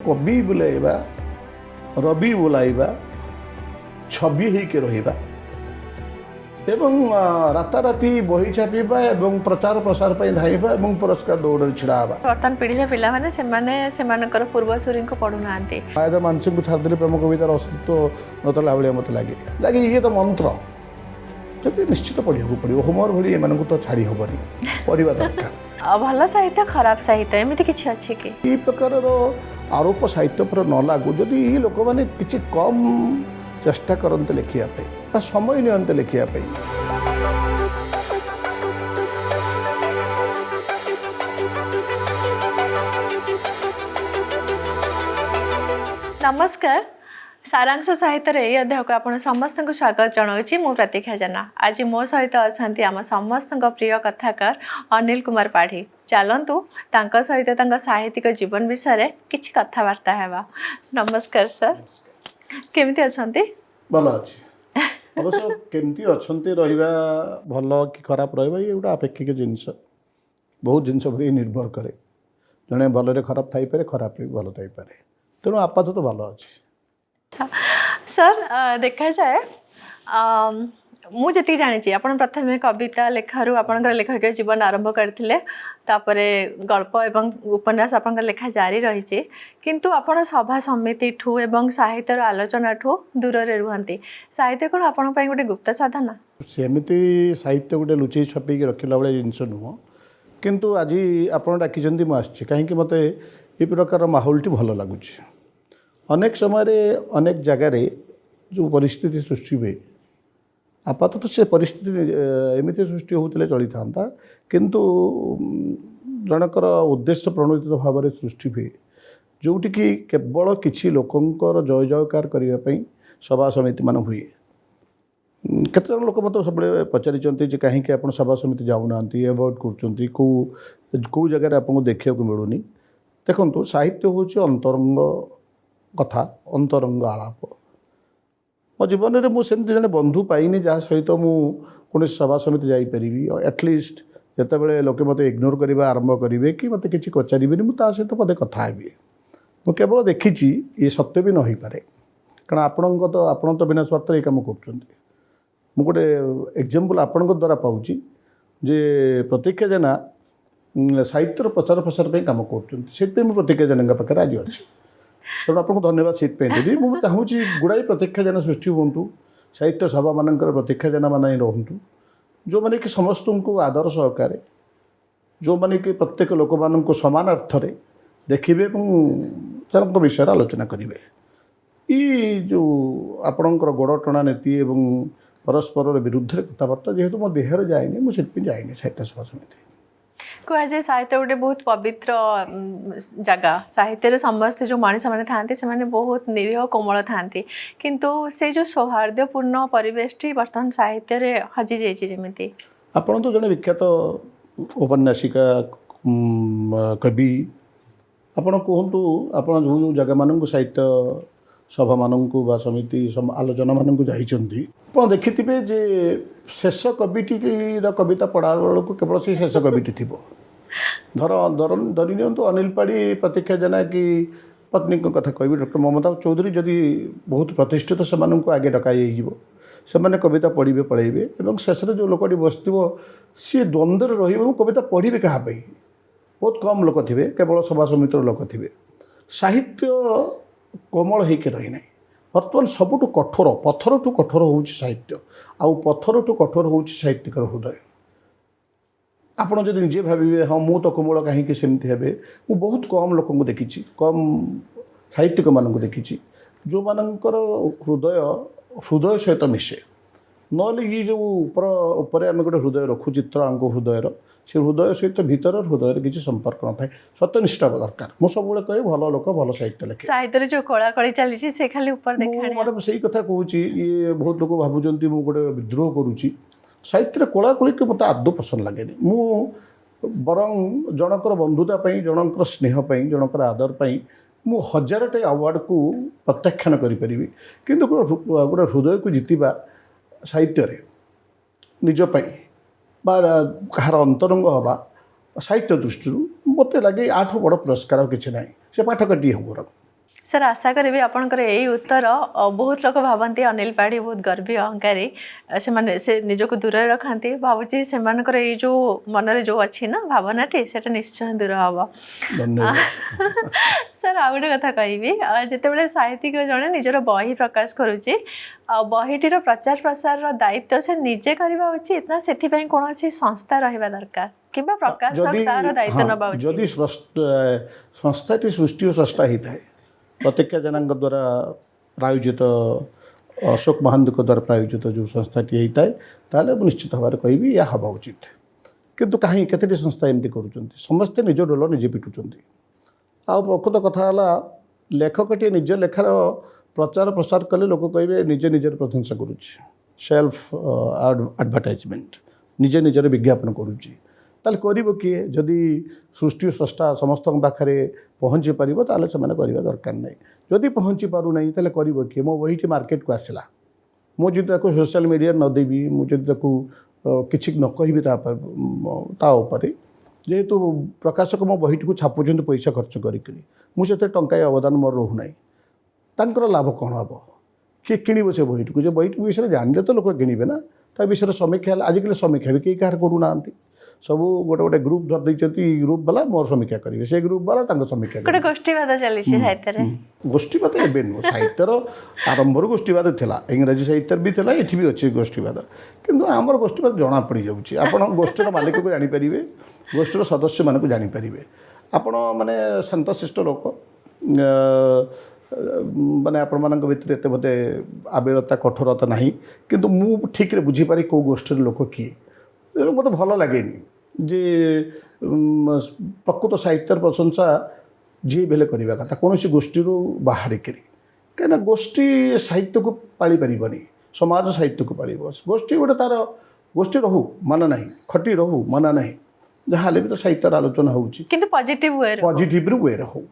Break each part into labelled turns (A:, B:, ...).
A: कवि बुलाइबा रवि बुलाइबा छवि होके रहिबा एवं राताराति बही छापिबा एवं प्रचार प्रसार पर धाइबा एवं पुरस्कार दौड़ छिड़ा
B: बर्तमान पीढ़ी पिला माने सेमानकर पूर्वसूरी को पढ़ु नांती
A: आयद मानसिक को छाड़ देले प्रेम कवितार अस्तित्व नतला भाई मत लगे ये तो मंत्र जब निश्चित पढ़ा पड़ो होमर भली एम तो छाड़ी हेनी पढ़ा दरकार
B: भल साहित्य खराब साहित्य एमती किसी अच्छे कि
A: ये प्रकार आरोप साहित्य पर न लागू जदि ये लोक मैंने किसी कम चेष्टा करते लिखापी समय नियंते लिखापी
B: नमस्कार सारांश साहित्य रे अध्याय को आपण समस्त को स्वागत जनाऊँगी मु प्रतीक्षा जेना आज मो सहित अच्छा आम समस्त प्रिय कथाकार अनिल कुमार पाढ़ी चलतु सहित साहित्यिक जीवन विषय किसी कथबार्ता है। नमस्कार सर केमती अच्छा
A: भल अच्छे अवश्य केमती अच्छा रहा भल कि खराब रहा ये गोटे अपेक्षिक जिनस बहुत जिनस निर्भर करे जड़े भल खराब थी खराब भी भल थी तेणु आपात तो भल अच्छे
B: सर देखा जाए मुझे जानी आप प्रथम कविता लेखारू आपंकर लेखक जीवन आरंभ करते गल्प एवं उपन्यास आप लेखा जारी रही किंतु आपण सभा समिति ठू एवं साहित्यर आलोचना ठू दूर रुहति साहित्य कौन आप गोटे गुप्त साधना
A: सेमती साहित्य गोटे लुचई छपी रखला भाई जिनस नुह किंतु आज आप डाकी मुझे कहीं मत ये प्रकार माहौलटी भल लगुच अनेक समय अनेक जगार जो परिस्थिति सृष्टि हुए आपातत से परिस्थिति एमती सृष्टि होते चली था किंतु जनकर उद्देश्य प्रणोदित भाव में सृष्टि हुए जोटि कि केवल किसी लोकंर जय जयकार करने सभा समिति मान हुए केत लोक मत सब पचारि कहीं आप सभा समिति जाऊना एवॉइड कौ जगह आपको देखा मिलूनी देखो साहित्य हूँ अंतरंग कथा अंतरंग आलाप मो जीवन में मुझे जड़े बंधु पाइनी जहाँ सहित मुझे सभा समिति जापरि एटलिस्ट जिते लोके मत इग्नोर करने आरंभ करेंगे कि मत कि पचारे मुझे सहित पदे कथा हेबी मुझे केवल देखी ये सत्य भी नई पारे कारण आपण तो बिना स्वार्थ ये कम कर गोटे एग्जाम्पल आपण द्वारा पाऊँ जे प्रतीक्षा जेना साहित्यर प्रचार प्रसार पर कम कर प्रतीक्षा जेना पाखे आज अच्छी तेणु आपको धन्यवाद से देवी मुझे चाहूँगी गुड़ाई प्रतीक्षा जेना सृष्टि हूँ साहित्य सभा मानकर प्रतीक्षा जेना मान रुँ जो मैंने कि समस्त को आदर सहकार जो मैंने कि प्रत्येक लोक मान समान अर्थ में देखिए विषय आलोचना करेंगे ये जो आपणकर गोड़ टणा नीति एवं परस्पर विरुद्ध कथबार्ता जेहेतु मो देहर जाए मुझे जाए साहित्य सभा समिति
B: कहुए साहित्य गोटे बहुत पवित्र जगह साहित्य समस्ते जो मनीष मैंने था से बहुत निरीह कोमल था किंतु से जो सौहार्दपूर्ण परिवेशटी बर्तमान साहित्य रे हजि जाइए
A: आपड़ तो जड़े विख्यात उपन्यासिका कवि आपड़ कहतु आप जो जगह मान साहित्य सभा मानक बा समिति आलोचना मानक जाइए आप देखिथे जे शेष कविटी कविता पढ़ा बेलू केवल से शेष कविटी थी धरी नियंतु अनिल पाढ़ी प्रतीक्षा जेना कि पत्नी कथा कह डॉक्टर ममता चौधरी जदि बहुत प्रतिष्ठित से आगे डकाई से कविता पढ़े पढ़ेबे और शेष जो लोकटी बस सी द्वंद्व रही कविता पढ़े क्या बहुत कम लोक थे केवल सभा समितिर लोक थे साहित्य कोमल होकर रही ना बर्तमान सबुठ कठोर पत्थर ठू कठोर हो साहित्य आउ पत्थर ठू कठोर हो साहित्यिकर हृदय आपड़ जब निजे भावे हाँ मु तो कोमल कहीं सेमती हे बहुत कम लोक देखी कम साहित्यिक मान देखी जो मानकर हृदय हृदय सहित मिसे ना ये जो ऊपर आम गोटे हृदय रखु चित्र आंक हृदयर से हृदय सहित भीतर हृदय किसी संपर्क न था सत्यनिष्ठा दरकार मुझे सब कहे भल लोक भल साहित्य लिखे
B: साहित्य जो कला कली चली से खाली ऊपर
A: मैडम से कथा कहूँ ये बहुत लोग भावुंट मुझे गोटे विद्रोह करुँची साहित्य कला कली के मत आदौ पसंद लगे मु बरं जनकर बंधुतापी जनकर स्नेहपाई जनकर आदरपाई मु हजारटे अवार्ड को प्रत्याख्यान करी किंतु गोटे हृदय को जीतवा साहित्य निजपाई कहार अंतरंग हवा साहित्य दृष्टि मत लगे आठ बड़ पुरस्कार किसी ना से पाठकटी हम
B: सर आशा करी आपंकर यही उत्तर बहुत लोग भावती अनिल पाढ़ी बहुत गर्वी अहंकारी से निजक दूर रखती भावुची से जो मनरे जो अच्छी ना भावनाटी से निश्चय दूर हम सर आ गए कथा कह जिते साहित्यिक जड़े निजर बही प्रकाश करुच्ची बहीटीर प्रचार प्रसार दायित्व से निजे करवा उचित ना से कौन संस्था रहा दरकार कि प्रकाशक तार दायित्व नवा
A: जदि संस्थाटी सृष्टि और स्रष्टा होता है प्रतीक्षा जेना द्वारा प्रायोजित अशोक महांत द्वारा प्रायोजित जो संस्थाटी होता है ताले निश्चित भाव कहि या हवा उचित किंतु कहीं केते संस्था एमती करूँ समस्ते निज रोल निजे पिटुंट आ प्रकृत कथा लेखकटी निज लेखार प्रचार प्रसार कले लोक कहे निजे निजर प्रशंसा करुच्ची सेल्फ एडवर्टाइजमेंट निजे निजर विज्ञापन करुच्ची ताले करिबो किए जदि सृष्टि स्रष्टा समस्त पाखे पहुँची पार ताले से करवा दरकार नहीं जदि पहुँची पारू नहीं ताले करिबो किए मो बहीटी मार्केट को आसला मुझे ताको सोशल मीडिया न देवी मुझे ताको किछि न कहि ता उपरे जेहेतु प्रकाशक मो बहीटी को छापुचंत पैसा खर्च करी मुझे टंकाए अवदान मोर रोना तांकर लाभ कौन हम किए किणव से बहीटी को जो बहीटी विषय जानले तो लोक किणवे ना ता विषय समीक्षा आजिकल समीक्षा भी कई कह करूना सब गोटे गोटे ग्रुप धर देती ग्रुप वाला मोर समीक्षा करेंगे से ग्रुप वाला समीक्षा
B: गोटे गोष्ठीवाद चली साहित्य
A: गोष्ठीवाद एवं नुह साहित्यर आरंभ गोष्ठीवाद था इंग्राजी साहित्य भी था ये भी अच्छे गोष्ठीवाद किंतु आमर गोष्ठीवाद जना पड़ जाऊँगी आप गोष्ठीर मालिक को जानीपर गोष्ठीर सदस्य मानक जानीपर आपण मैंने शांतशिष्ट लोक माने आपण मान भितर एत बोधे आवेरता कठोरता ना किंतु मु ठीक बुझीपारी कौ गोष्ठीर लोक किए मत भल लगे जे प्रकृत साहित्य प्रशंसा जी बेले करवा कथा कौन गोष्ठी बाहर कहीं गोष्ठी साहित्य को पाली पारनी समाज साहित्य को पाल गोष्ठी गोटे तार गोष्ठी रहू माना ना खटी रहू माना ना जहाँ भी तो साहित्य आलोचना
B: पॉजिटिव
A: वे हो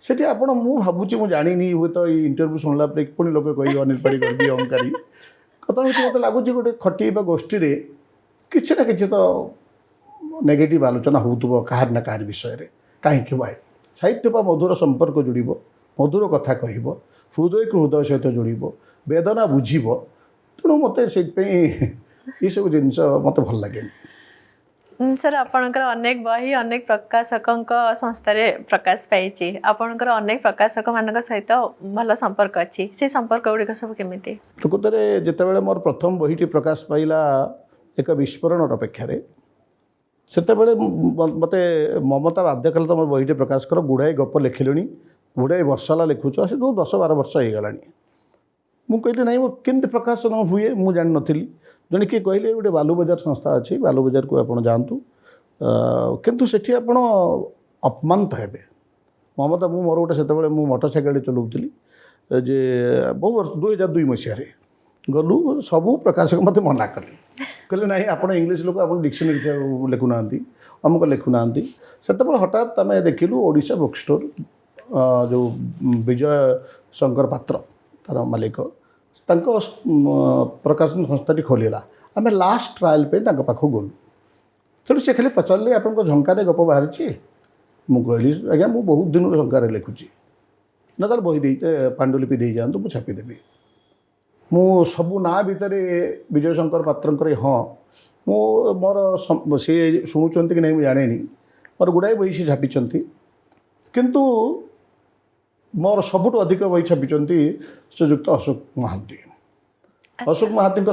A: सेठी आपण मु भावुची मु जानी हुए तो इंटरव्यू शुणला पुणी लोग कह अनिल पाढ़ी गर्वी अहंकारी कथा मत लगुच गोटे खटी गोष्ठी किसी ना कि तो नेगेटिव आलोचना हो कहार ना कहार विषय कहीं वाए साहित्य मधुर संपर्क जोड़ मधुर कथा कह हृदय को हृदय सहित जोड़ वेदना बुझ तेणु मत ये सब जिन मत भल लगे
B: सर आपणकर अनेक बही अनेक प्रकाशकों संस्था प्रकाश पाई आपणकर अनेक प्रकाशक मान सहित भल संपर्क अच्छी से संपर्क गुड़िक सब केमी
A: प्रकृत जितेबाला मोर प्रथम बहीटी प्रकाश पाइला एक विस्फोरण अपेक्षा से मत ममता बाध्य कले तो मोर बहीटे प्रकाश कर गुड़ाए गप लिखिली गुड़ाए वर्षला लिखुच से 10-12 वर्ष हो गला मुझे ना केमती प्रकाशन हुए मुझे जान नी जड़े किए कहले गोटे बालू बजार संस्था अच्छी बालू बजार को आप जातु किंतु सेठी आप अपमानित हेबे ममता मु मोर गोटे से मोटरसाइकेल चलाऊली जे बहु वर्ष 2002 मसीह गलु सबू प्रकाशक मत मना कले कहले ना आप इंग्लीश लोक आप डिक्शनरी लिखुना अमुक लिखुना से हठात आम देखिलु ओडिशा बुक स्टोर जो विजय शंकर पात्र तार मालिक प्रकाशन संस्थाटी खोलला आम लास्ट ट्रायल पे पाख गलु तेणु से खाली पचारे आप झंकार गप बाहरी मुझे आज्ञा मुझे बहुत दिन झंकार लिखुची ना तार बही दे पांडुलिपि दे जातु मुझे छापीदेवी मु सबू ना भितर विजय शंकर पात्र हाँ मो मोर सी शुणुंट कि नहीं मुझे जाने मोर गुड़ाए बही से छापी किंतु मोर सबुठ अधिक बही छापी श्रीजुक्त अशोक महांती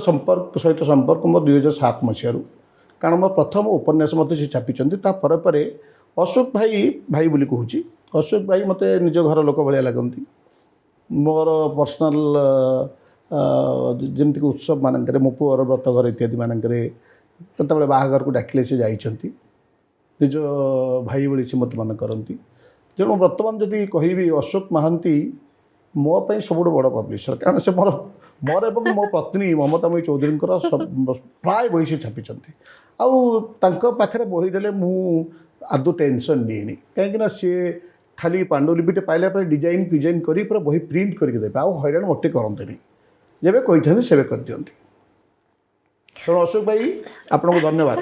A: संपर्क सहित संपर्क मोर 2007 मसीह कारण मोर प्रथम उपन्यास मत से छापी पर अशोक भाई भाई बोली कहूँ अशोक भाई मत निज घर लोक भाया लगती मोर पर्सनाल जमीक उत्सव मानक मो पुअर व्रत घर इत्यादि मानक केतबले बाहागर को डाकिले से जाइछंती निज भाई भली से मत मान करती तेणु बर्तमान जदि कहबी अशोक महांती मो पाई सबुठ बड़ पब्लिशर कारण से मोर मोर एवं मो पत्नी ममतामयी चौधरी प्राय बही से छापी आखिर बही देले मु आदौ टेंशन नहीं कहीं सी खाली पांडुलिपिटे पाइला डिजाइन फिजाइन कर पूरा बही प्रिंट करके देवे आउ हईराण मोटे करते जब कही था से कर दिखती तेणु अशोक भाई आपको धन्यवाद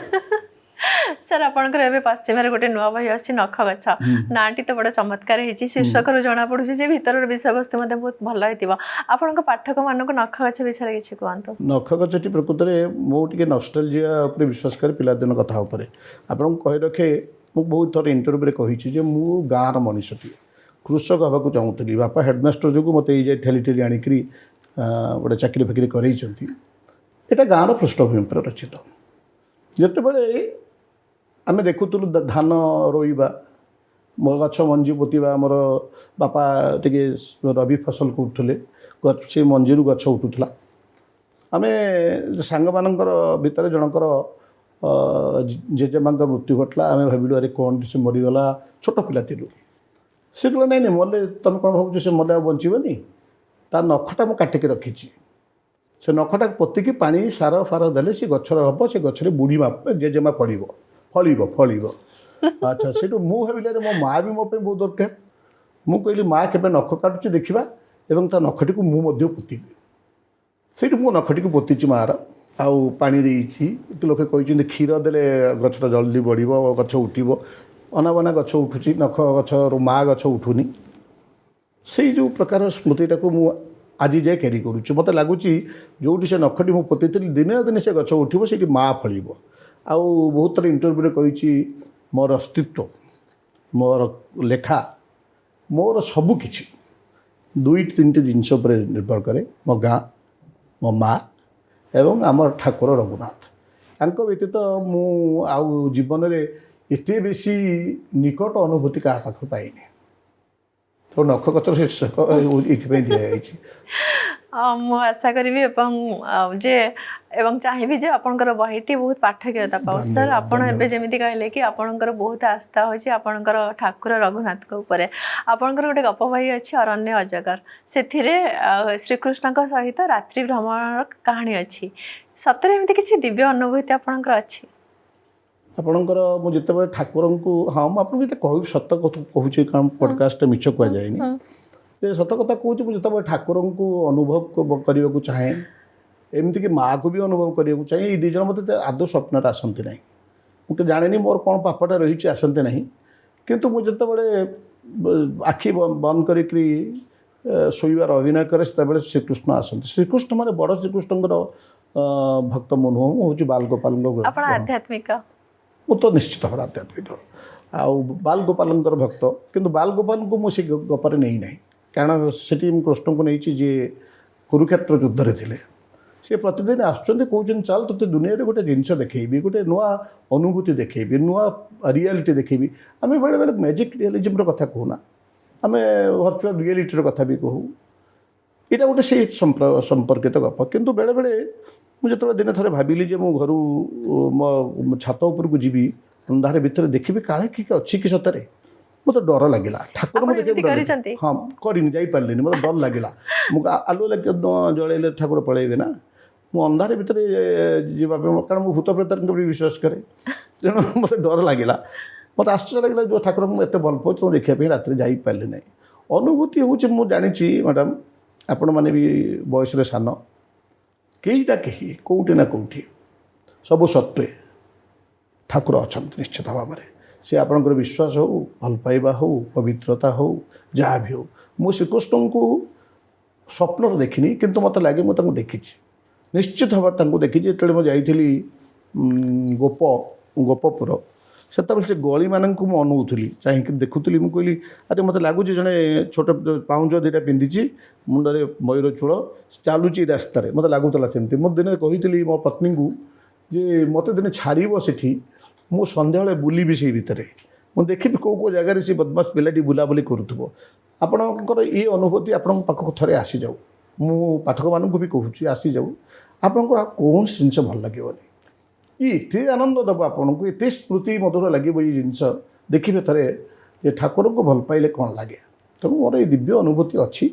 B: सर आपंकर एवं पश्चिम गोटे नुआ बही अच्छी नख गछ नाटी तो बड़ा चमत्कार होती शीर्षक जना पड़ू जे भर विषय वस्तु बहुत भल होती आपण पाठक मानक नख गछ विषय किसी कहतु
A: नख गछटी प्रकृत में मुझे नस्टालजिया विश्वास करे पिलादिन कथा उपर आपन कही रखे मुझे बहुत थर इंटरव्यू कही मु गाँव मनीषटी कृषक हाँक चाहूली बापा हेडमास्टर जो मत ये ठेली ठेली आणिक गोटे चाकरी फाकरी करते यहाँ गाँव पृष्ठभूमि पर रचित जितेबाला आम देखुलु धान रोईबा गछ मंजी पोतिबा आमर बापा टे रबी फसल करुले से मंजी गछ उठूला आम सांग मानकर भितर जनकर जेजेमा मृत्यु घटला आम भाविलु अरे कौन से मरीगला छोट पिला थिलु से कहला नहीं नहीं मले तुम कौन भाव से मले बचीबनी ता नखटा मुझे काटिक रखी से नखटा पोतिकी पानी सार फार देले से गछर हम से गछरे बुढ़ी जेजेमा पड़ब फल फल अच्छा से मुझे भाविल मो माँ भी मो बहुत दरकार मुझे कहली माँ के नख काटुची देखा और ता नखटी को मुझे पोती से मो नखटी को पोती मार आउ पानी देती लोके कहते क्षीर देले गछटा जल्दी बढ़ गछ उठब अनाबना गछ उठुची नख गछ माँ गछ उठुनी से जो प्रकार स्मृतिटा को मु आज जाए क्यारी करुच्ची मत लगुच जो से नखटी मुझे पोती दिने दिने से गछ उठब से माँ फल आउ बहुत थर इंटरव्यू कही मोर अस्तित्व मोर लेखा मोर सबकि दुई तीन जिनस निर्भर करे मो गाँ मो माँ एवं आम ठाकुर रघुनाथ तांक व्यतीत मु आउ जीवन में एते बेसी निकट अनुभूति क्या पाख पाइनि तो नख गचर शीर्षक ये दिखाई
B: मु आशा करी जे एवं चाहिए जे आपणकर बहीटी बहुत पाठकीयता पाओ सर आपड़ एवं जमी कहले कि आपणकर बहुत आस्था होची आपणकर ठाकुर रघुनाथ के ऊपर आपणकर गोटे गप बही अच्छी अरण्य अजगर से श्रीकृष्ण सहित रात्रि भ्रमण कहानी अच्छी सतरे एमती किसी दिव्य अनुभूति आपणकर अच्छी
A: आपणकर मुझे ठाकुर को हाँ मुझे कह सत कहूँ कारण पडकास्ट मिछ कह जाए सत कथा कहूँ मुझे ठाकुर को अनुभव करने को चाहे एमती कि माँ को भी अनुभव करने को चाहिए ये दुज मत आदौ स्वप्न आसती ना मुझे जाने मोर कौन पापटा रही आसती ना किंतु मुझे आखि बंद कर शोबार अभिनय करे से श्रीकृष्ण आसती श्रीकृष्ण माने बड़ श्रीकृष्ण भक्त मु नुह हूँ बाल गोपाल
B: आध्यात्मिक
A: मु तो निश्चित भाव आध्यात्मिक आउ बाल गोपाल भक्त किंतु बाल गोपाल को मुझे गपर नहीं ना कारण से कृष्ण को नहीं जी कुरुक्षेत्र युद्ध थे सी प्रतिदिन आसुँच कौन चल तो दुनिया गोटे जिनस देखी गोटे नुआ अनुभूति देखी नुआ रियालीटी देखी आम बेले बेले मैजिक रियलिजम कथा कहूना आम भर्चुआल रियलिटी कथा भी कहूँ यहाँ गोटे से संपर्कित गप किंतु बेले बेले मुझे दिन थे भाविली मो घर मो छात उपर को जी अंधार भितर देखी काले कि अच्छी कि सतरे मत डर लगे ठाकुर मुझे हाँ करनी जापारे मत डर लगे आलू जल ठाकुर पलैबे ना मु अंधार भितर जावाई कारण मुझे भूत प्रेत भी विश्वास करे तेणु मत डर लगे मत आश्चर्य लगे जो ठाकुर मुझे भल पाऊँ तुम देखापी रात जापारे ना अनुभूति हूँ मुझे जानी मैडम आपण मैंने भी बयस सान कहीं ना कहीं कौटी ना कौटी सब सत्वे ठाकुर अच्छा निश्चित भाव में से आपणकर विश्वास हो भल पाइबा हो पवित्रता हो जहाँ भी हो मु श्रीकृष्ण को स्वप्न देखनी किंतु मत लगे मुझे देखी निश्चित भाव देखी जो मुझे गोपपुर से से गली मानक मुझे अनौली चाहिए देखुली मुझे कहली अरे मत लगुच जड़े छोट पाउंज दुटा पिंधि मुंडे मयूर चूल चलुची रास्त मत लगुला सेमती मत दिन कही मो पत्नी को जे मत दिन छाड़ से मु सन्ध्या बुलबी से भितर मुझे देखी कौ जगार से बदमाश पिलाटी बुलाबुली करूब आपणकर ये अनुभूति आपण पाखक थे आसी जाऊ मु पाठक मानक भी कहूँ आसी जाऊ आपंकर कौन जिनस भल लगे ये आनंद दब आपन को ये स्मृति मधुर लगे ये जिनस देखिए थे ठाकुर को भल पाइले कौन लगे तेणु मोर ये दिव्य अनुभूति अच्छी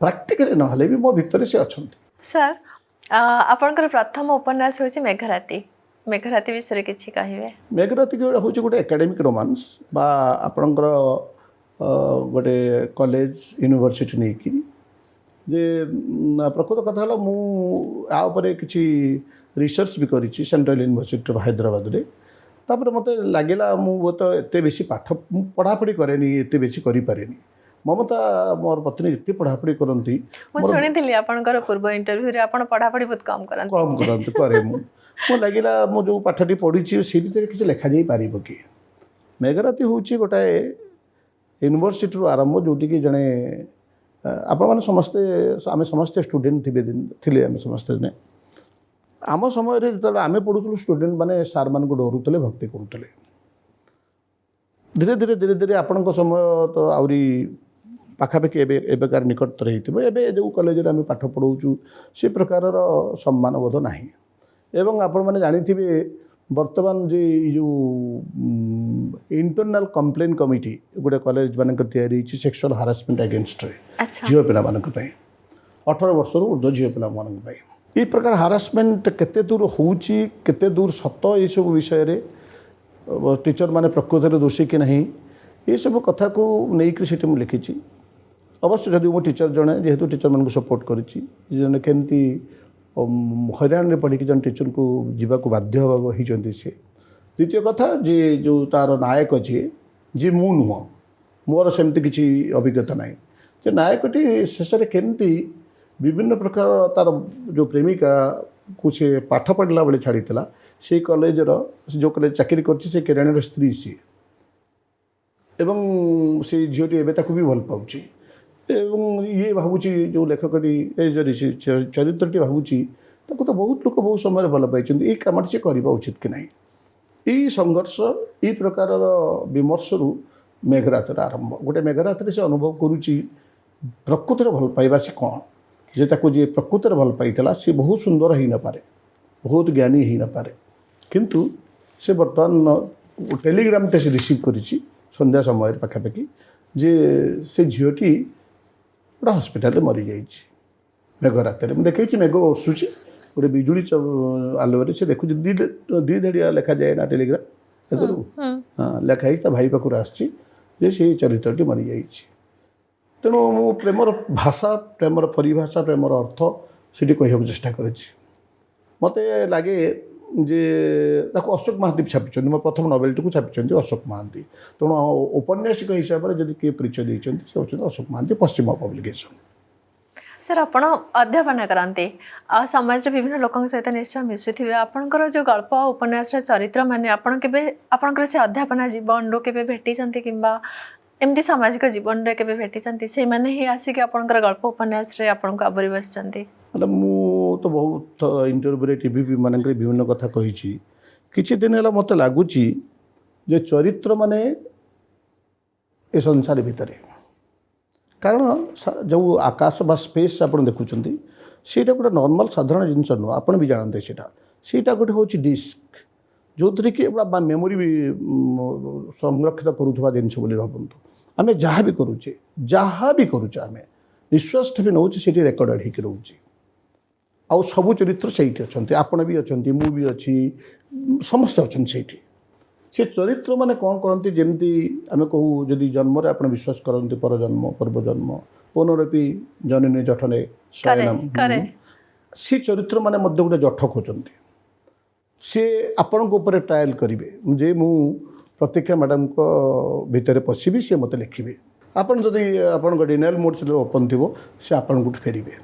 A: प्राक्टिकल ना भी मो भितर से अच्छा
B: सर आपंकर प्रथम उपन्यास होची मेघराती मेघराती विषय किसी कहे
A: मेघराती हूँ गोटे एकाडेमिक रोमांस बा आपणकर गोटे कॉलेज यूनिवर्सिटी नहीं कि जे प्रकृत कथा है मुझे किसी रिसर्च भी करी सेंट्रल यूनिवर्सिटी हैदराबाद रे तापर मत लगे मु तो एत बेसी पाठ पढ़ापढ़ी कैनि एत बेसी करें ममता मोर पत्नी जिते पढ़ापढ़ी करती
B: शुणी आपंकर पूर्व इंटरव्यू रे आपण पढ़ापढ़ी बहुत कम करन
A: कम करते करे मो लगे मो जो पाठटी पढ़ी से भितर किसी लिखा जा पार कि मेघराती हूँ गोटाए यूनिवर्सिटी आरंभ जोटि कि जड़े आपण मैंने समस्ते आम समस्ते स्टूडेंट थे आम समस्ते दिने आम समय जो आम पढ़ुलु स्टूडेंट मैंने सार मान डरुले भक्ति करुले धीरे धीरे धीरे धीरे आपण समय तो आहरी पाखापाखि एवं निकटतर होते जो कॉलेज आम पाठ पढ़ाऊँ से प्रकार सम्मान बोध ना एवं आपण मैंने जानी वर्तमान जो इंटरनल कंप्लेन कमिटी गोटे कॉलेज मान सेक्सुअल हारासमेंट अगेंस्ट झील पिला 18 वर्ष ऊर्ध्व झील पिला ये प्रकार हारासमेंट केते दूर होउची केते दूर सत ये सब विषय रे टीचर माने प्रकृति दोषी कि नहीं ये सब कथा को लेकिन से लिखी अवश्य जदि मो टीचर जड़े जेहेतु टीचर मान सपोर्ट करी केमती हईराण पढ़ी जन टीचर को जीवाक बाध्य होती सी द्वितीय कथा जे जो तार नायक जी मु नुह मोर सेमती किसी अभिज्ञता ना जे नायकटी शेष में केमती विभिन्न प्रकार तार जो प्रेमिका को से पाठ पढ़ला बेले छाड़ी से कॉलेजर जो कॉलेज चाकरी कर केराणीर स्त्री सी एवं से झीटी एवं भी भल पाऊँ एवं ये भावुची जो लेखकटी चरित्रटी भावुची तो बहुत लोग बहुत समय भल पाई ये कम से करवा उचित कि ना यही संघर्ष ये प्रकार विमर्श रु मेघरातर आरंभ गोटे मेघरात से अनुभव करुच्ची प्रकृतिर भल पाइबा से कौन जे ताको जी प्रकृतिर भल पाई सी बहुत सुंदर हो न पारे बहुत ज्ञानी हो न पारे किंतु से बर्तमान टेलीग्राम टे रिसीव करिछि संध्या समय पाखापाखि जे से झीटी पूरा हस्पिटाल मरी जाइए मेघ रात देखी मेघ आसूँ गोटे बिजुली आलुआ से देखुँ दी धेड़िया लिखा जाए ना टेलीग्राम आगु हाँ लिखाई भाई पाखु आसी चरित्रटी मरी जाइए तेणु मु प्रेमर भाषा प्रेमर परिभाषा प्रेमर अर्थ से कहूँ चेष्टा कर मत लगे जे अशोक महांती छापी मो प्रथम नोवेल्टी को छापी अशोक महांती तेणु औपन्यासिक हिसाब से जब किए परिचय देते से होती अशोक महांती पश्चिम पब्लिकेशन
B: सर आप अध्यापना करते समाज विभिन्न लोक सहित निश्चय मिसुवे आपंकर जो गल्प उपन्यास चरित्र माने आपंकर से अध्यापना जीवन रू के भेटी कि एमती सामाजिक जीवन रे केबे भेटी से माने ही आसिक आपनकर गल्प उपन्यास रे आपनको आबरी बसचंती
A: मतलब मु तो बहुत इंटरव्यू टीवी मानक विभिन्न कथा कही किछि दिन है मत लगुच जे चरित्र माने ए संसार भितर कारण जो आकाश बा स्पेस आप देखुं सीटा गोटे नॉर्मल साधारण जिनस नुह आप भी जानते सीटा गोटे हूँ डिस्क जो थी कि मेमोरी भी संरक्षित करुवा जिनस भावतु आम जहाँ भी करुचे आम निश्वास भी नौ से रेकर्ड होकर रोचे आउ सबू चरित्र से अच्छा आपण भी अच्छा मु भी अच्छी समस्त अच्छा से चरित्र माने कौन करती जमती आम कहूँ जदि जन्म आप विश्वास करते परजन्म पूर्वजन्म पुनरपि जननी जठने शयनम से चरित्र माने गोटे जठ खोजती सी आपण ट्रायल करेंगे जे मु प्रतीक्षा मैडम को भितर पशिबी सी मत लिखे आपड़ जदि आप डिनाइल मोड से ओपन थी सी आपण को फेरबे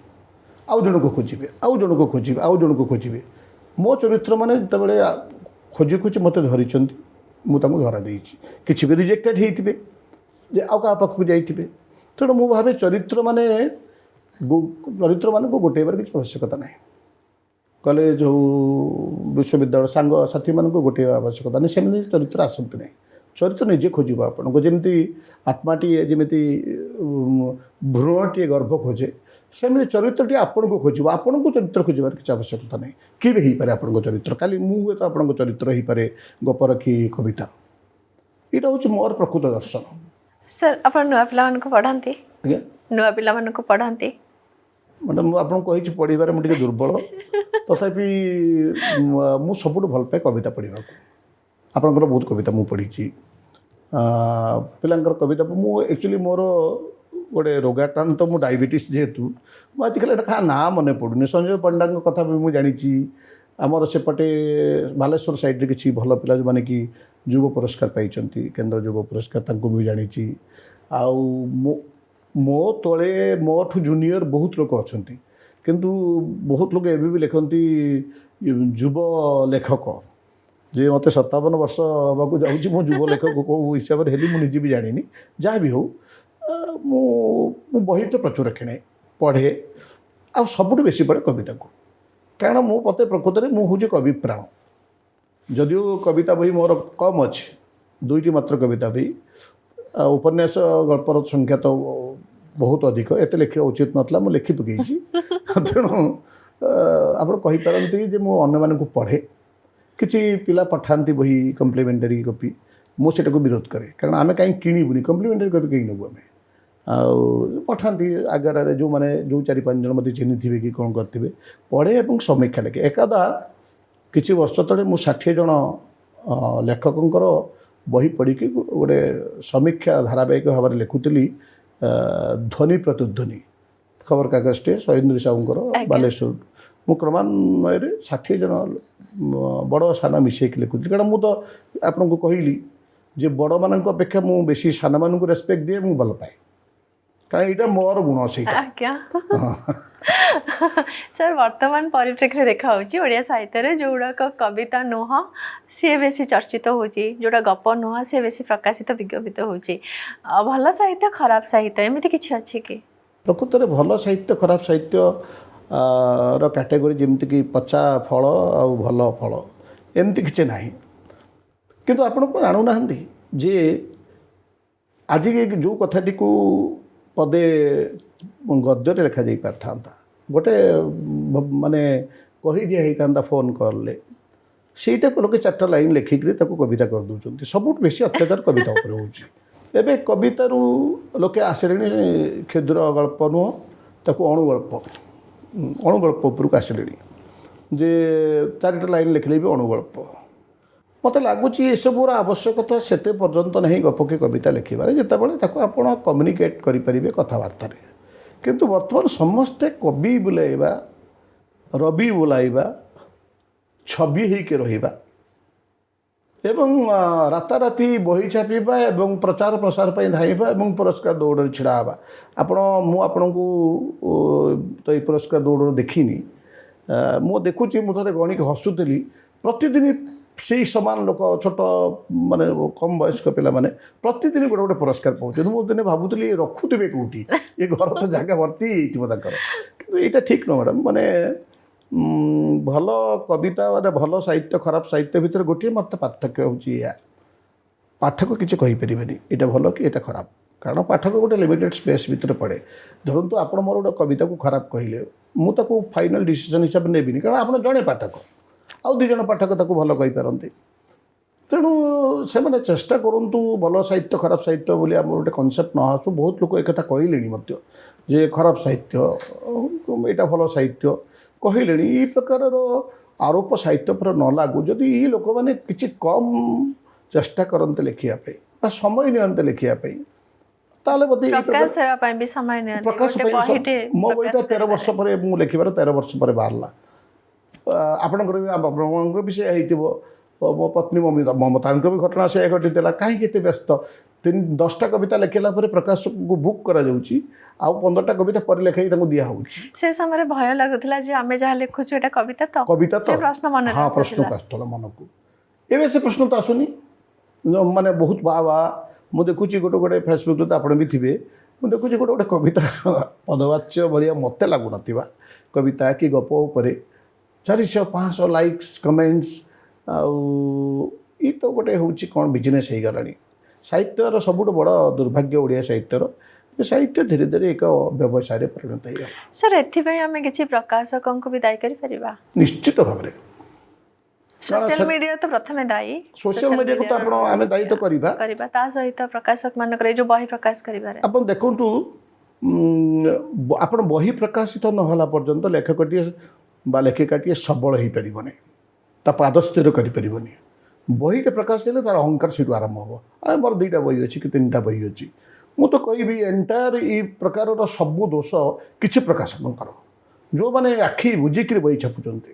A: आउ जन को खोजे आउ जन को खोजे आउ जन को खोजे मो चरित्र माने जिते खोजी खोजी मत धरी मुझे धरा देती किसी भी रिजेक्टेड होते जे आउ क्या पाखक जाइए तेणु मु भावे चरित्र माने को गोटेबार किसी आवश्यकता ना कॉलेज हो विश्वविद्यालय सांग साथी मान गोटे आवश्यकता नहीं सेमती चरित्र आसती ना चरित्र निजे खोज आपको जमी आत्माटी जमी भ्रूणटी गर्भ खोजे सेमती चरित्रटी आपण को खोज आपण को चरित्र खोजार किसी आवश्यकता नहीं कि भी हो पारे आपण चरित्र खाली मुझे तो आपण चरित्र हो पारे गपर कि कविता यहाँ हूँ मोर प्रकृत दर्शन
B: सर आप नुआ पिला पढ़ाती नुआ पिला पढ़ाती
A: मैडम आपको कही पढ़ार मुझे दुर्बल तथापि मु सबुठ भल पाए कविता पढ़ा आपंकर बहुत कविता मु पढ़ी पिलांकर कविता मु एक्चुअली मोर गोटे रोगाक्रांत मु डायबिटीज जेहेतु मुझे क्या ना मन पड़ूनी संजय पंडा कथा भी मुझे जानी आमर सेपटे बालेश्वर साइड किसी भल पिला जो माने कि युव पुरस्कार पाई केंद्र युव पुरस्कार तांको भी जानी आउ मो तले मो ठू जूनियर बहुत लोग अच्छा किंतु बहुत लोग एवं भी लिखती युव लेखक जे मत 57 वर्ष हाँक जाऊँगी मो युव लेखक कौ हिसाब से मुझे निजे भी जानी जहाँ भी हो मु बही तो प्रचुर किणे पढ़े आ सबुठ बेसी पढ़े कविता को कारण मो मत प्रकृत में मुझे कवि प्राण जदिव कविता बही मोर कम अच्छे 2टी मात्र कविता बही उपन्यास गल्पर संख्या तो बहुत अधिक एत लिखा उचित नाला मुझे लिखि पकई तेणु आपरती मु पढ़े किसी पिला पठाती बही कम्प्लीमेंटारी कॉपी मुझे विरोध करे कारण आम कहीं किणुनि कम्प्लीमेंटारी कॉपी कहीं नबू आम पठाती आगार जो मैंने जो 4-5 जन मत चिन्ह थे कि कौन करेंगे पढ़े और समीक्षा लिखे एकादा किसी वर्ष तले मु 60 जन लेखकों बही पढ़ी गोटे समीक्षा धारावाहिक भाव में लिखुली ध्वनि प्रतिध्वनि खबर कागजटे सहेन्द्र साहूर बालेश्वर मु क्रमान्वय 60 जन बड़ सान मिसेक लिखुली कारण मु तो आपन को कहली जे बड़ मान अपेक्षा मु बेसी सान मान को रेस्पेक्ट दिए मु भल पाए कारण यहाँ मोर गुण से
B: सर वर्तमान परिप्रेक्षी देखा ओडिया साहित्य जो गुड़ाक कविता नुह सी बेसी चर्चित होची जोड़ा गप नुह सी बेसी प्रकाशित विज्ञापित होची भल साहित्य खराब साहित्य एमती किसी अच्छी कि
A: प्रकृत में भल साहित्य खराब साहित्य कैटेगोरी जमीक कि पचा फल आ भल फल एमती किसी ना किंतु आपण को जानूना जे आज जो कथाटी को पदे गद्य लिखा जा पार गोटे माने कही दिया होता फोन कॉल सेटा को लोग 4 लाइन लिखिक कविता कर दूसरी सबुठ बेसी अत्याचार कविता होवे कवितारू लोके आसले क्षुद्र गल्प नुह ताकू अणुगल्प उपरक आसले जे 4टा लाइन लिखले भी अणुगल्प मत लगुच ये सबूर आवश्यकता से पर्यंत नहीं गप के कविता लिखार जिते आप कम्युनिकेट करेंगे कथबार्ता किंतु वर्तमान समस्ते कवि बुलाइबा रवि बुलाइबा छवि होके रहिबा एवं राताराति बही छापा एवं प्रचार प्रसार पर धाइबा एवं पुरस्कार दौड़ छिड़ा आपण को तो ये पुरस्कार दौड़ देखनी मु देखुची मुझे गणिक हसुली प्रतिदिन से समान लोक छोट माने कम वयस्क पिला माने प्रतिदिन गोटे गोटे पुरस्कार पाँच मुझे दिन भावुली रखुवे कौटी ये घर तो जगह भर्ती कि यहाँ ठीक न मैडम माने भल कविता माने भल साहित्य खराब साहित्य भितर गोटे मत पार्थक्य हो पाठक किसी कहीपर यहाँ भल कि यहाँ खराब कारण पाठक गोटे लिमिटेड स्पेस भितर पड़े धरतु आप मोर गोटे कविता को खराब कहले मुझे फाइनाल डिसीजन हिसाब से नेबिनी कारण आप जड़े पाठक आउ 2 जन पाठक ताको भल कहीपारती तेणु से मैंने चेष्टा करूँ भल साहित्य खराब साहित्य बोली आम गोटे कनसेप्ट न आसू बहुत लोग एक कहले जे खराब साहित्य यहाँ भल साहित्य कहले ये प्रकार आरोप साहित्य पर न लागू जदि ये लोक मैंने किसी कम चेष्टा करते लिखापी समय नियंते लिखापी ताले बोधे प्रकाश मो बईटा 13 वर्ष पर मुझे लिखार 13 वर्ष पर बाहरला आपणकर भी से मो पत्नी ममता भी घटना से घटी कहीं व्यस्त 10टा कविता लिखला प्रकाश को बुक करा जाउची आउ 15टा कविता पर लिखाई दिया होउची
B: से समय भय लगुला जे आमे जहाँ लिखुछु एटा कविता तो प्रश्न मन
A: हाँ प्रश्न आसला मन को एवं से प्रश्न तो आसुनी माने बहुत बाबा मु देखुची गोटे गोटे फेसबुक तो आप भी थे मुझे देखुची गोटे गोटे कविता पदवाच्य भाया मत लगुन कविता कि गप उपर 400-500 लाइक्स कमेंट्स तो गोटे हूँ कौन बिजनेस हो गला साहित्यर सबुठ बड़ दुर्भाग्य ओडिया साहित्यर साहित्य धीरे धीरे एक व्यवसाय परिणत हो
B: सर एम किसी प्रकाशकों को भी दायी कर
A: निश्चित भाव में
B: सोशल मीडिया तो प्रथम दायी
A: सोशल मीडिया को तो आम दायी तो करवा
B: सहित प्रकाशक मान जो बही प्रकाश कर
A: देखु आप बही प्रकाशित नहला पर्यंत लेखकटी बा लेखिकाटी सबल हो पारन ता पाद स्थिर कर बहीटे प्रकाश देते तार अहंकार से आरंभ हम मोर 2टा बही अच्छी कि 3टा बही अच्छी मु तो कहि एंटायर ये प्रकार सबू दोष किसी प्रकाशक जो मैंने आखि बुझिक बही छापुंट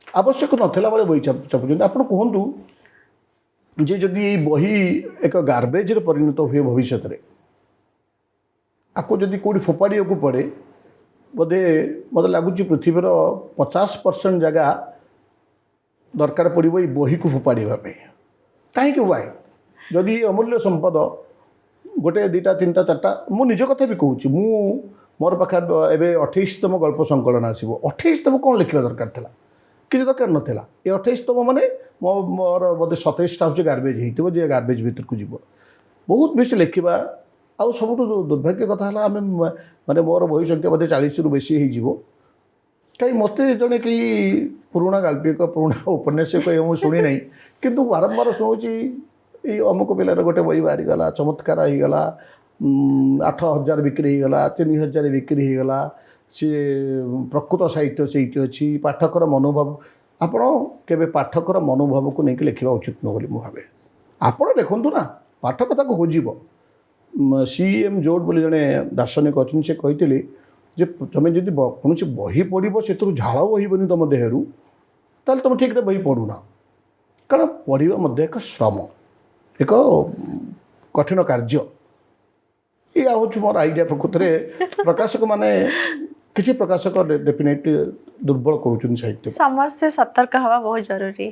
A: आवश्यक नथिला बेले बही छापुछन्ति आपण कहंतु जे जदि ये बही एक गार्बेज रे परिणत हुए भविष्य रे आपको जदि कोडी फोपाड़ी को पड़े बोधे मत लगुच पृथ्वीर 50% जगह दरकार पड़ो ये बही को फोपाड़ा कहीं वाई जदि अमूल्य संपद गोटे दुटा तीन चार्टा मु निज कथा भी कहूँ मु मोर पाखे एवं 28तम गल्प संकलन आसो 28तम कौन लिखा दरकार था किसी दरकार नाला ये 28तम माने मोर बोधे 27टा हूँ गार्बेज हो गार्बेज भर को जीव बहुत बेसी लिखा आउ सब दुर्भाग्य कथा है आम माने मोर बही संख्या बोधे 40 रु बेसी हो कहीं मत जड़े कहीं पुराणा गाल्पिक पुराणा उपन्यासक मुझे शुणी ना किंतु बारंबार शुणुची अमुक पिलार गोटे बही बाहरीगला चमत्कार होगला 8,000 बिक्री होगला 3,000 बिक्री होगला सी प्रकृत साहित्य से अच्छी पाठकर मनोभाव आपण केबे पाठकर मनोभाव को लेकिन लिखा उचित न बोली मुझे आपण लिखु ना पाठक ताको खोजिब CM जोड बोली जड़े दार्शनिक अच्छे से कहते जे तुम जब कौन बही पढ़ से झाड़ बहबनी तुम देहरु ताल तुम ठीक बही पढ़ुना कारण पढ़ा एक श्रम एक कठिन कार्य या हूँ मोर आइडिया प्रकृत में प्रकाशक माने किसी प्रकाशक डेफिनेटली दुर्बल करुँच साहित्य
B: समस्त सतर्क हवा बहुत जरूरी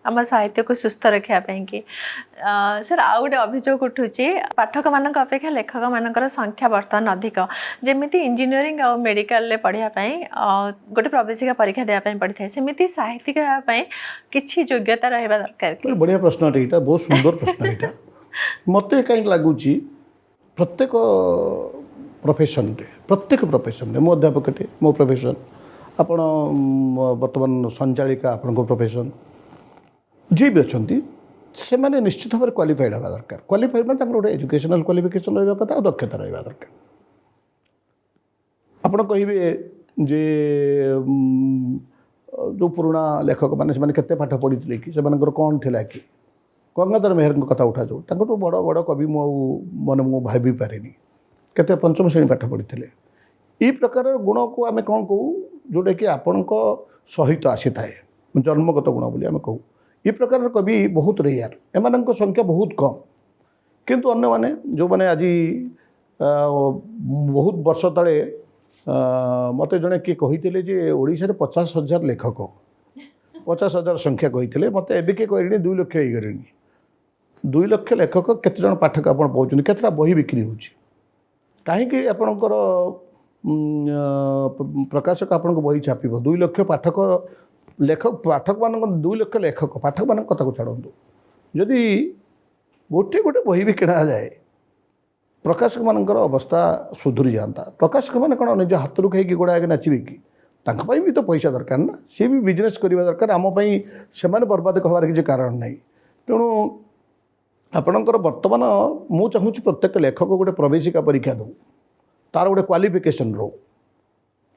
B: आम साहित्य को सुस्थ रखापी कि सर आउ गोटे अभियोग उठूँ पाठक मान अपेक्षा लेखक मान संख्या बर्तमान अधिक जमी इंजीनियरिंग आ मेडिकल पढ़ापी गोटे प्रवेशिका परीक्षा देवाई पड़ी था सेमती साहित्यिक होगापी किसी योग्यता रहा दरकार
A: बढ़िया प्रश्न यहाँ बहुत सुंदर प्रश्न यहाँ मत कहीं लगुच प्रत्येक प्रोफेशन मो अध्यापकटे मो प्रोफेशन आपण बर्तमान संचालिका आपण प्रोफेशन जी भी अच्छा से मैंने निश्चित भाव क्वालिफाइड हवा दरकार क्वालिफाइड मैं गोटे एजुकेशनल क्वालिफिकेशन रहा कथा दक्षता रहा दरकार आपण कहे जे जो पुराणा लेखक मैंने केते पाठ पढ़ी कि कौन थिला कि गंगाधर मेहर कथा उठा जाऊ तो बड़ बड़ कवि मन मु भावी पारे केते पंचम श्रेणी पाठ पढ़ी थे ये प्रकार गुण को आम कौन कहू जोटा कि आपण सहित आसी थाए जन्मगत गुण बोली आम कहू ये प्रकार कवि बहुत रेयर एम संख्या बहुत कम किंतु अन्य माने जो मैंने आज बहुत वर्ष तले मत जड़े किए कही ओडिशा रे 50,000 लेखक 50,000 संख्या कही मत एवं किए कह 2 लाख हो गले 2 लाख लेखक केते जन पाठक आप पाँच केतटा बही बिक्री हो कहीं आपणकर प्रकाशक आपण बही छाप 2 लाख पाठक लेखक पाठक मान 2 लाख लेखक पाठक मान कथा को छाड़ू जदि गोटे गोटे बही भी किणा जाए प्रकाशक मानकर अवस्था सुधुरी जाता प्रकाशक मैंने कौन निज हाथ रू खाई गोड़ा आगे नाचे कि भी तो पैसा दरकार ना सी भी बिजनेस करवा दरकार आमपाई से बर्बाद कहबार किसी कारण ना तेणु आपणकर बर्तमान मु चाहूँ प्रत्येक लेखक गोटे प्रवेशिका परीक्षा दो तार गोटे क्वालिफिकेशन रो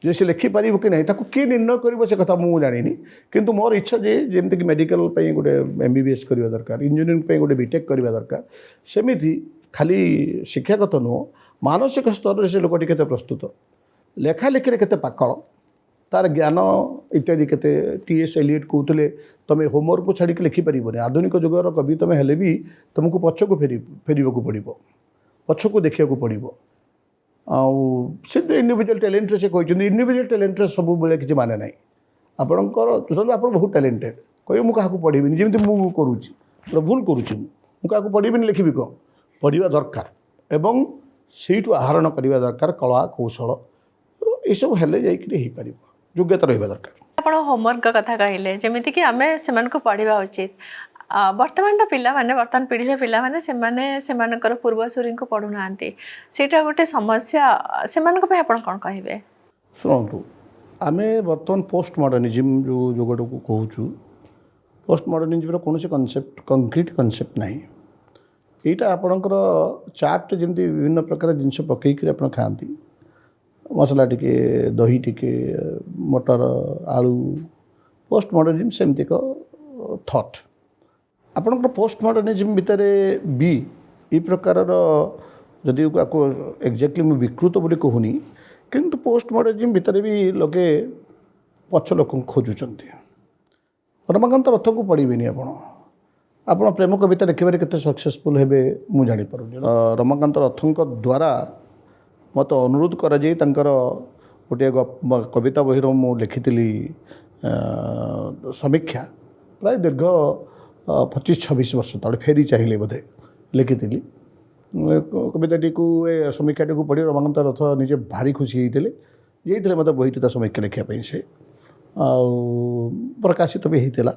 A: जे से लिखिपार कि नहीं किए निर्णय कर से कथा मुझे जानी किंतु मोर इच्छा जे जमीक मेडिकल गोटे MBBS करवा दरकार इंजीनियरिंग गोटे बीटेक करवा दरकार सेमिति खाली शिक्षागत नुह मानसिक स्तर से लोकटी केते प्रस्तुत लेखालेखी केते पाकल तार ज्ञान इत्यादि केते TS एलियट कहते तुम होमवर्क को छाड़ी लिखिपार आधुनिक जुगर कवि तुम हेले भी तुमको पछक फेरक पड़ो पछक देखा पड़ो से इंडिविजुअल टैलेंट से कहते इंडिविजुअल टैलेंट सब बेले किसी माने ना आपणकर आप बहुत टैलेंटेड कह मुझे पढ़ेबी जमी मुझे करुँची भूल करुँची मुझे पढ़ेबी लिखी कौन पढ़ा दरकार एवं से आहरण करवा दरकार कला कौशल ये सब हेले जापर योग्यता रहा दरकार
B: आप होमवर्क कथा कहले जमीती कि आम से पढ़ा उचित वर्तमान पिला माने वर्तमान पीढ़ी पिला से पूर्वसूरी को पढ़ुना सेटा गोटे समस्या से आप कौन कहे
A: शुणु आम बर्तमान पोस्ट मॉडर्निज्म जो जोगटा को कहूँ पोस्ट मॉडर्निज्म कौन कनसेप्ट कंक्रीट कनसेप्ट ना यहाँ आपणकर चाट जमी विभिन्न प्रकार जिनस पकईक आप खाती मसला टिके दही टिके मटर आलू पोस्ट मॉडर्निज्म सेमती एक थॉट आपणकर पोस्ट मॉडर्निज्म भितर भी ये प्रकार जदि आपको एक्जाक्टली मुझे विकृत बोली कहूनी किंतु पोस्ट मॉडर्निज्म भितर भी लोके पछ लोक खोजुंट रमाकांत रथ को पढ़िबेनी आपण प्रेम कविता लिखिबारे केते सक्सेसफुल हेबे मु जानि पारुनी। रमाकांत रथଙ୍କ द्वारा मत अनुरोध करा जाई तांकर गोटे कविता बही मु लिखिथिली समीक्षा प्राय दीर्घ 25-26 वर्ष तले फेरी चाहिए बोधे लिखिथिली कविताटी को ए समीक्षाटी को पढ़ी रमाकांत रथ निजे भारी खुशी होते ये मत बहीटा समीक्षा लिखापी से प्रकाशित भी होता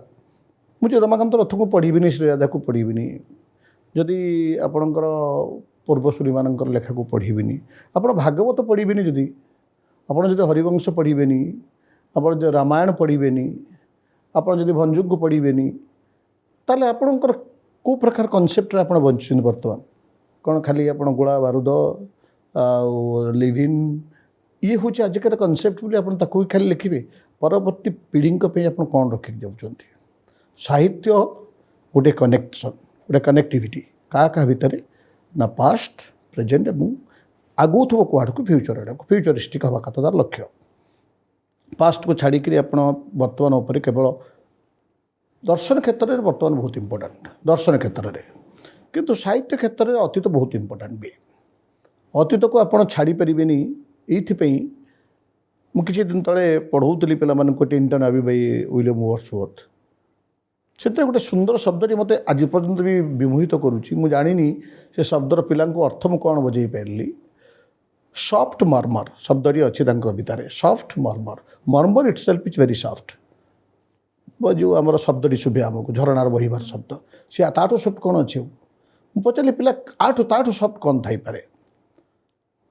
A: मुझे रमाकांत रथ को पढ़ी श्रीराधा को पढ़ी जदि आपणकर पूर्वसूरी मान लेखा को पढ़ी आप भागवत पढ़ी जदि आपड़ जब हरिवंश पढ़ी आप रामायण पढ़ी आप भंजू को पढ़ी ताले आपणकर को प्रकार कनसेप्ट आप बंचुं बर्तमान कौन खाली आप गोला बारूद लिविन ये हूँ आजिकार कनसेप्ट बोली आप खाली लिखे परवर्ती पीढ़ी आप कौन रखिक जाऊँ साहित्य गोटे कनेक्शन गोटे कनेक्टिविटी क्या भितर ना पास्ट प्रेजेंट और आगू थो कौड़ को फ्यूचर आड़ को फ्यूचरिस्टिक हवा कथा तार लक्ष्य पास्ट को छाड़ी आप बर्तमान उपर केवल दर्शन क्षेत्र में बर्तमान बहुत इंपोर्टेंट दर्शन क्षेत्र में किंतु साहित्य क्षेत्र में अतीत बहुत इंपोर्टेंट भी अतीत को आप छाड़ी पारे ये मुझे दिन तले पढ़ाऊली पे गोटे इंटर्न आबी भाई विलियम वर्ड्सवर्थ से गोटे सुंदर शब्द मत आज पर्यंत भी विमोहित करुच्ची मुझे जानी से शब्दर पिला अर्थ मुझे कौन बजे पारि सॉफ्ट मर्मर शब्दी अच्छी कवितार soft murmur murmur itself is very soft जो आम शब्दी शुभे आमको झरणार बहबार शब्द सी ताठू सॉफ्ट कौन अच्छे मुझे पचारि पिला ताठू सॉफ्ट कौन थी पारे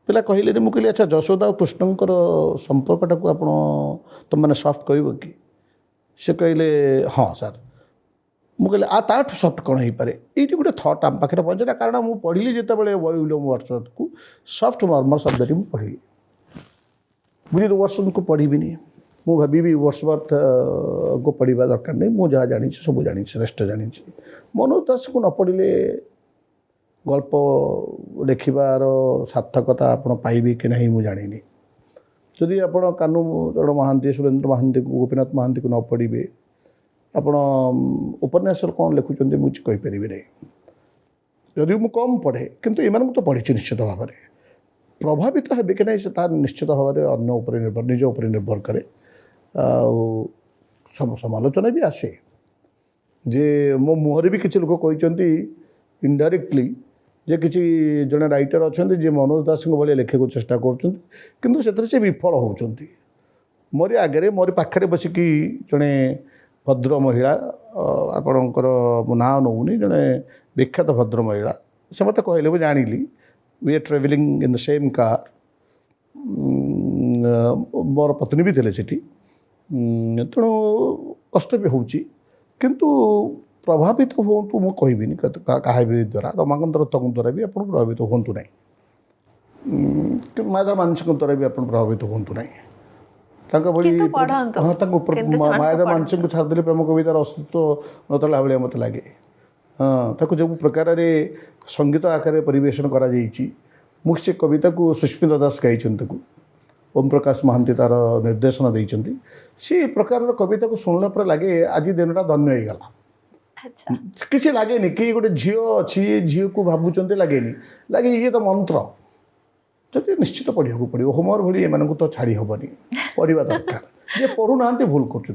A: पिला कहले मुझे कहली अच्छा यशोदा और कृष्णंकर संपर्कटा को आप तुम मैंने सॉफ्ट कह कि से कहले हाँ सर मुझे कहली ताठू सॉफ्ट कौन हो पारे ये गोटे थट आम पाखे पहुँचला कारण मुझे पढ़ी जिते विलियम वर्ड्सवर्थ को सॉफ्ट मर्मर शब्द मुझे पढ़ी मुझे वर्ड्सवर्थ को पढ़ी मु भावी वर्ड्सवर्थ को पढ़ा दरकार नहीं मुझे जहाँ जानी सब जानी श्रेष्ठ जानी मनोज दास को न पढ़ले गल्प लिखार सार्थकता आप पाइबे कि नहीं मुझे जानी जदि आप कानू चरण महांती सुरेंद्र महांती को गोपीनाथ महांती को न पढ़े आप उपन्यास कौन लिखुं मुझे कहींपारि नहीं जदि मुझे कम पढ़े किंतु एम तो पढ़ी निश्चित भाव में प्रभावित है कि नहीं से निश्चित भाव में अन्य उपर निर्भर निज उपर निर्भर करे समालोचना भी आसे जे मो मुहर भी किसी लोक कहते इनडायरेक्टली जे किसी जड़े राइटर अच्छा जे मनोज दास भाई लिखा चेष्टा कर विफल होती मोरी आगे मोरी पाखे बसिकी जड़े भद्र महिला आपणकर ना नौनी जड़े विख्यात भद्र महिला से मत कहले मुझे जानी we are travelling in the same car मोर पत्नी भी थे सेठी तेणु कष्ट भी होची किंतु प्रभावित हूँ मुझे कहबी क्या द्वारा रमाकांत रथ द्वारा भी आप प्रभावित हूँ ना कि मायाधर मानसिक द्वारा भी आप प्रभावित हूँ ना मायाधर मानसिक को छाड़देले प्रेम कवितार अस्तित्व नतला भाया मत लगे हाँ जो प्रकार संगीत आकार परिवेशन करा मुझे से कविता को सुष्मिता दास गाई ओम प्रकाश महांती तार निर्देशन देते सी प्रकार कविता को शुणला पर लगे आज दिनटा धन्य हो गला किसी लगे कि गोटे झी अच्छी झी को भावुं लगे लगे ये तो मंत्र जब निश्चित पढ़ा पड़ो होमर भाई एम तो छाड़ी हेनी पढ़ा दरकार जे पढ़ुना भूल कर